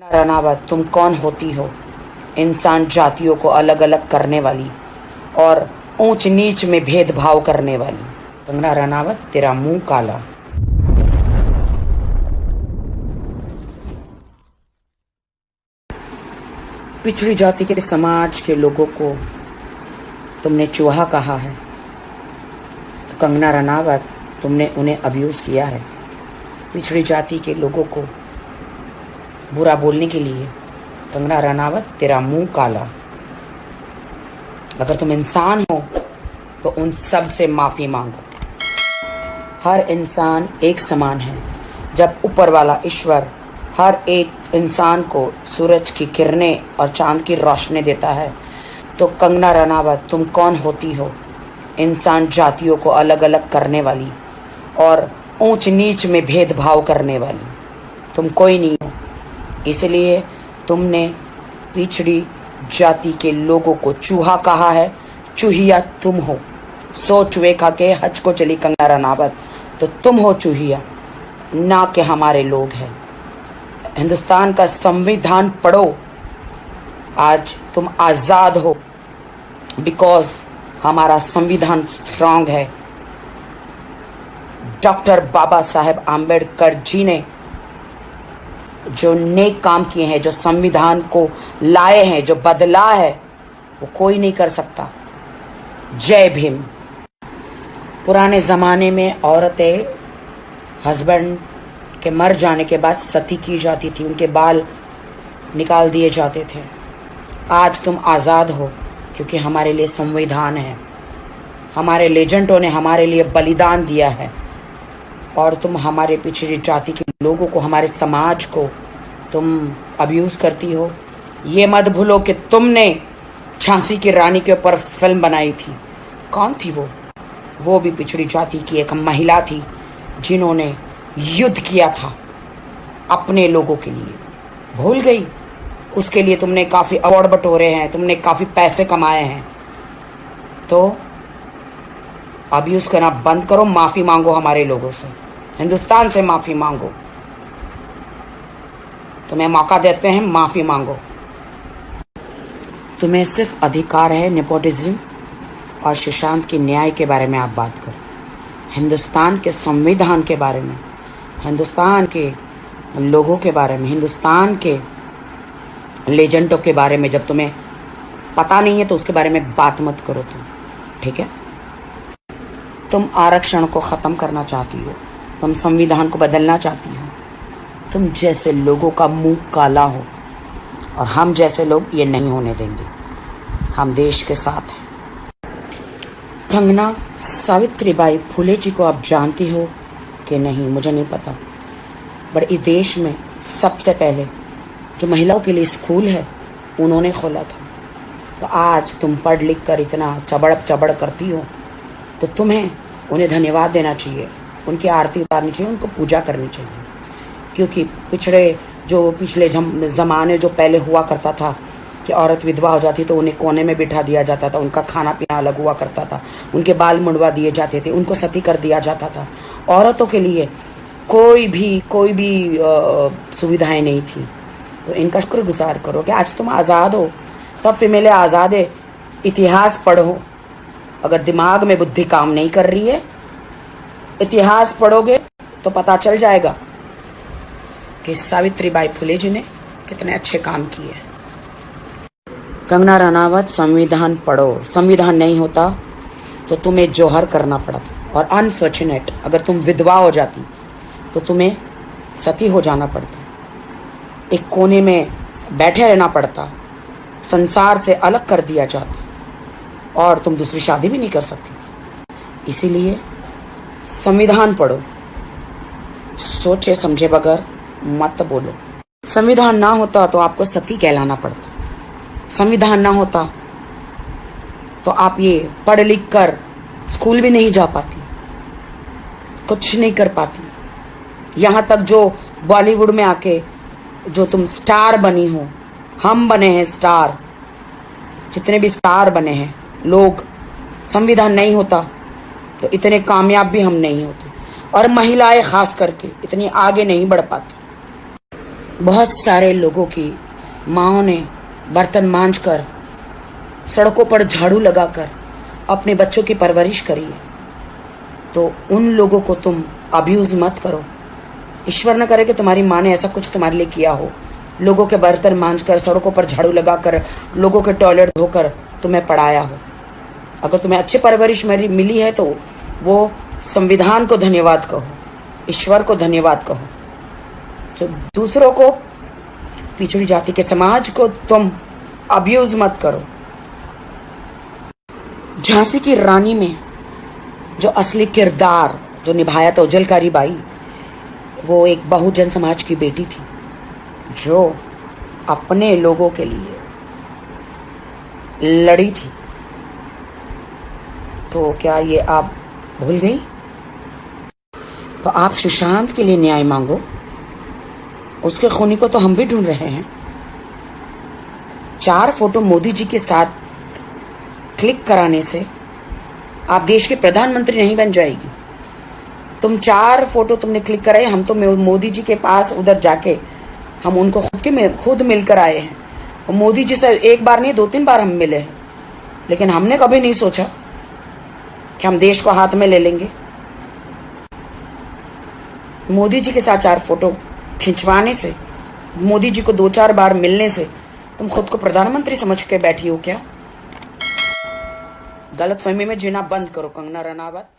कंगना रनावत, तुम कौन होती हो? इंसान जातियों को अलग अलग करने वाली और ऊंच नीच में भेदभाव करने वाली। कंगना रनावत, तेरा मुंह काला। पिछड़ी जाति के समाज के लोगों को तुमने चूहा कहा है, तो कंगना रनावत, तुमने उन्हें अब्यूज किया है। पिछड़ी जाति के लोगों को बुरा बोलने के लिए कंगना रनावत, तेरा मुंह काला। अगर तुम इंसान हो तो उन सब से माफी मांगो। हर इंसान एक समान है। जब ऊपर वाला ईश्वर हर एक इंसान को सूरज की किरणें और चांद की रोशनी देता है, तो कंगना रनावत, तुम कौन होती हो? इंसान जातियों को अलग अलग करने वाली और ऊंच नीच में भेदभाव करने वाली। तुम कोई नहीं हो। इसलिए तुमने पिछड़ी जाति के लोगों को चूहा कहा है। चूहिया तुम हो। सो चूहे खा के हज को चली कंगना रनावत, तो तुम हो चूहिया, ना कि हमारे लोग हैं। हिंदुस्तान का संविधान पढ़ो। आज तुम आजाद हो बिकॉज हमारा संविधान स्ट्रांग है। डॉक्टर बाबा साहेब आम्बेडकर जी ने जो नेक काम किए हैं, जो संविधान को लाए हैं, जो बदला है, वो कोई नहीं कर सकता। जय भीम। पुराने ज़माने में औरतें हस्बैंड के मर जाने के बाद सती की जाती थी, उनके बाल निकाल दिए जाते थे। आज तुम आज़ाद हो क्योंकि हमारे लिए संविधान है। हमारे लेजेंडों ने हमारे लिए बलिदान दिया है और तुम हमारे पिछड़ी जाति के लोगों को, हमारे समाज को तुम अब्यूज़ करती हो। ये मत भूलो कि तुमने झांसी की रानी के ऊपर फिल्म बनाई थी। कौन थी वो? वो भी पिछड़ी जाति की एक महिला थी जिन्होंने युद्ध किया था अपने लोगों के लिए। भूल गई? उसके लिए तुमने काफ़ी अवार्ड बटोरे हैं, तुमने काफ़ी पैसे कमाए हैं। तो अब्यूज़ करना बंद करो, माफ़ी मांगो हमारे लोगों से, हिंदुस्तान से माफ़ी मांगो। तुम्हें मौका देते हैं, माफ़ी मांगो। तुम्हें सिर्फ अधिकार है नेपोटिज्म और सुशांत के न्याय के बारे में आप बात करो। हिंदुस्तान के संविधान के बारे में, हिंदुस्तान के लोगों के बारे में, हिंदुस्तान के लेजेंडों के बारे में जब तुम्हें पता नहीं है तो उसके बारे में बात मत करो तुम, ठीक है? तुम आरक्षण को ख़त्म करना चाहती हो, तुम संविधान को बदलना चाहती हो। तुम जैसे लोगों का मुंह काला हो और हम जैसे लोग ये नहीं होने देंगे। हम देश के साथ हैं। कंगना, सावित्रीबाई फुले जी को आप जानती हो कि नहीं मुझे नहीं पता, बट इस देश में सबसे पहले जो महिलाओं के लिए स्कूल है उन्होंने खोला था। तो आज तुम पढ़ लिख कर इतना चबड़ चबड़ करती हो तो तुम्हें उन्हें धन्यवाद देना चाहिए, उनकी आरती उतारनी चाहिए, उनको पूजा करनी चाहिए। क्योंकि पिछले ज़माने जो पहले हुआ करता था कि औरत विधवा हो जाती तो उन्हें कोने में बिठा दिया जाता था, उनका खाना पीना अलग हुआ करता था, उनके बाल मुंडवा दिए जाते थे, उनको सती कर दिया जाता था। औरतों के लिए कोई भी सुविधाएं नहीं थी। तो इनका शुक्रगुजार करो कि आज तुम आज़ाद हो। सब फीमेलें आज़ाद है। इतिहास पढ़ो। अगर दिमाग में बुद्धि काम नहीं कर रही है, इतिहास पढ़ोगे तो पता चल जाएगा कि सावित्रीबाई फुले जी ने कितने अच्छे काम किए। कंगना रनावत, संविधान पढ़ो। संविधान नहीं होता तो तुम्हें जौहर करना पड़ता, और अनफॉर्चुनेट अगर तुम विधवा हो जाती तो तुम्हें सती हो जाना पड़ता, एक कोने में बैठे रहना पड़ता, संसार से अलग कर दिया जाता और तुम दूसरी शादी भी नहीं कर सकती थी। इसीलिए संविधान पढ़ो, सोचे समझे बगैर मत बोलो। संविधान ना होता तो आपको सती कहलाना पड़ता। संविधान ना होता तो आप ये पढ़ लिख कर स्कूल भी नहीं जा पाती, कुछ नहीं कर पाती। यहाँ तक जो बॉलीवुड में आके जो तुम स्टार बनी हो, हम बने हैं स्टार, जितने भी स्टार बने हैं लोग, संविधान नहीं होता तो इतने कामयाब भी हम नहीं होते, और महिलाएं खास करके इतनी आगे नहीं बढ़ पाती। बहुत सारे लोगों की माँओं ने बर्तन मांजकर, सड़कों पर झाड़ू लगाकर अपने बच्चों की परवरिश करी है। तो उन लोगों को तुम अब्यूज मत करो। ईश्वर न करे कि तुम्हारी माँ ने ऐसा कुछ तुम्हारे लिए किया हो, लोगों के बर्तन मांजकर, सड़कों पर झाड़ू लगाकर, लोगों के टॉयलेट धोकर तुम्हें पढ़ाया हो। अगर तुम्हें अच्छी परवरिश मिली है तो वो संविधान को धन्यवाद कहो, ईश्वर को धन्यवाद कहो। तो दूसरों को, पिछड़ी जाति के समाज को तुम अब्यूज मत करो। झांसी की रानी में जो असली किरदार जो निभाया था झलकारी बाई, वो एक बहुजन समाज की बेटी थी जो अपने लोगों के लिए लड़ी थी। तो क्या ये आप भूल गई? तो आप सुशांत के लिए न्याय मांगो। उसके खूनी को तो हम भी ढूंढ रहे हैं। 4 फोटो मोदी जी के साथ क्लिक कराने से आप देश के प्रधानमंत्री नहीं बन जाएगी। तुम 4 फोटो तुमने क्लिक कराए, हम तो मोदी जी के पास उधर जाके हम उनको खुद मिलकर आए हैं। और मोदी जी से एक बार नहीं 2-3 बार हम मिले हैं, लेकिन हमने कभी नहीं सोचा कि हम देश को हाथ में ले लेंगे। मोदी जी के साथ 4 फोटो खिंचवाने से, मोदी जी को 2-4 बार मिलने से तुम खुद को प्रधानमंत्री समझ के बैठी हो क्या? गलतफहमी में जीना बंद करो कंगना रनावत।